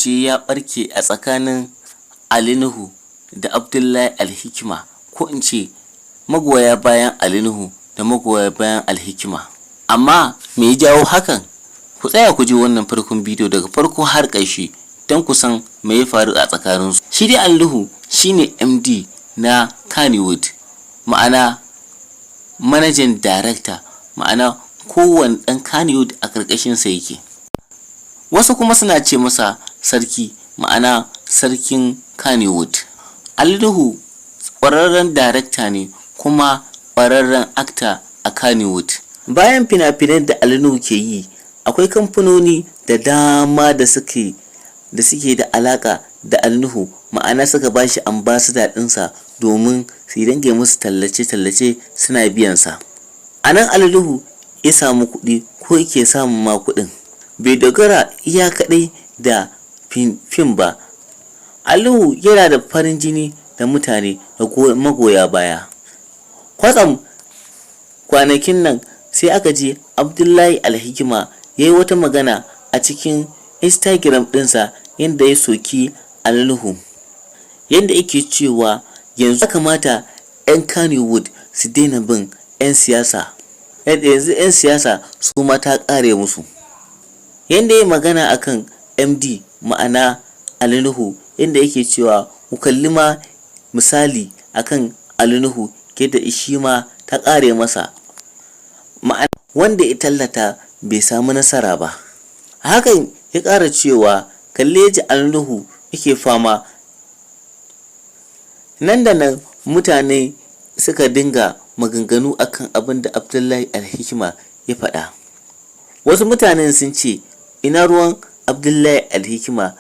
rikici ya ɓarke a tsakanin Ali Nuhu da Abdullahi Alhikima, ko in ce magoya bayan Ali Nuhu da magoya bayan Alhikima. Amma me ya jawo hakan? Ku tsaya ku ji wannan farkon bidiyo daga farko har ƙarshe don ku san me ya faru a tsakaninsu. Shi dai Ali Nuhu shine MD na Kannywood, ma'ana Managing Director, ma'ana kowane ɗan Kannywood a ƙarƙashinsa yake. Wasu kuma suna ce masa sarki, ma'ana sarkin Kannywood. Ali Nuhu ƙwararren darakta ne kuma ƙwararren actor a Kannywood. Bayan fina-finan da Ali Nuhu ke yi, akwai kamfanoni da dama da suke da alaƙa da Ali Nuhu, ma'ana suka ba shi ambassador ɗinsa domin su dinga musu tallace-tallace suna biyansa. A nan Ali Nuhu ya samu kuɗi ko yake samun ma kuɗin. Bai dogara iya kaɗai da fim ba. Ali Nuhu yana da farin jini da mutane da magoya baya. Kwatsam kwanakin nan sai aka je Abdullahi Alhikima ya yi wata magana a cikin Instagram ɗinsa yadda ya soki Ali Nuhu. Yadda yake cewa yanzu ya kamata 'yan Kannywood su daina bin 'yan siyasa. Yanzu 'yan siyasa su ma ta ƙare musu. Yadda ya yi magana akan MD, ma'ana Ali Nuhu, yadda yake cewa ku kalli ma misali akan Ali Nuhu yadda shi ma ta ƙare masa, ma'ana wanda ya tallata bai samu nasara ba. Hakan ya ƙara cewa kalli yadda Ali Nuhu yake fama. Nan da nan mutane suka dinga maganganu akan abin da Abdullahi Alhikima ya faɗa. Wasu mutanen sun ce ina ruwan Abdullahi Alhikima,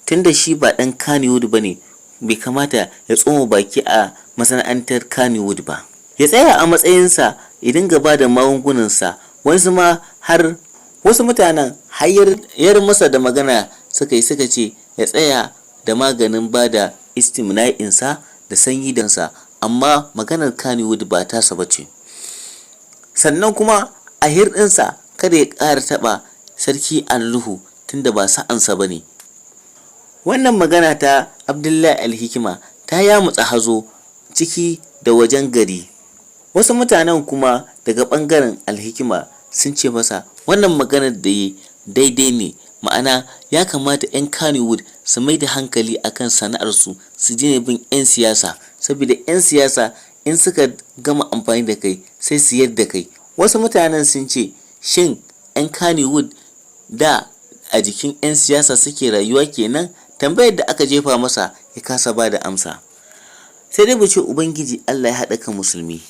tunda shi ba ɗan Kannywood ba ne, bai kamata ya tsoma baki a masana'antar Kannywood ba. Ya tsaya a matsayinsa ya dinga ba da magungunansa. Wasu mutanen har yar masa da magana suka ce ya tsaya da maganin ba da istimna'insa da sanyi dansa, amma maganar Kannywood ba tasa ba ce. Sannan kuma a hirɗinsa kada ya ƙara taɓa sarki Ali Nuhu tunda ba sa'ansa ba ne. Wannan magana ta Abdullahi Alhikima ta yamutsa hazo ciki da wajen gari. Wasu mutanen kuma daga ɓangaren Alhikima sun ce masa wannan maganar da yi daidai ne, ma'ana ya kamata 'yan Kannywood su mai da hankali akan sana'arsu, su daina bin 'yan siyasa, saboda 'yan siyasa in suka gama amfani da kai sai su yadda kai. Wasu mutanen sun ce shin 'yan Kannywood da a jikin 'yan siyasa suke rayuwa kenan? Tambayar da aka jefa masa ya kasa ba da amsa. Sai dai bace Ubangiji Allah ya haɗa kan musulmi.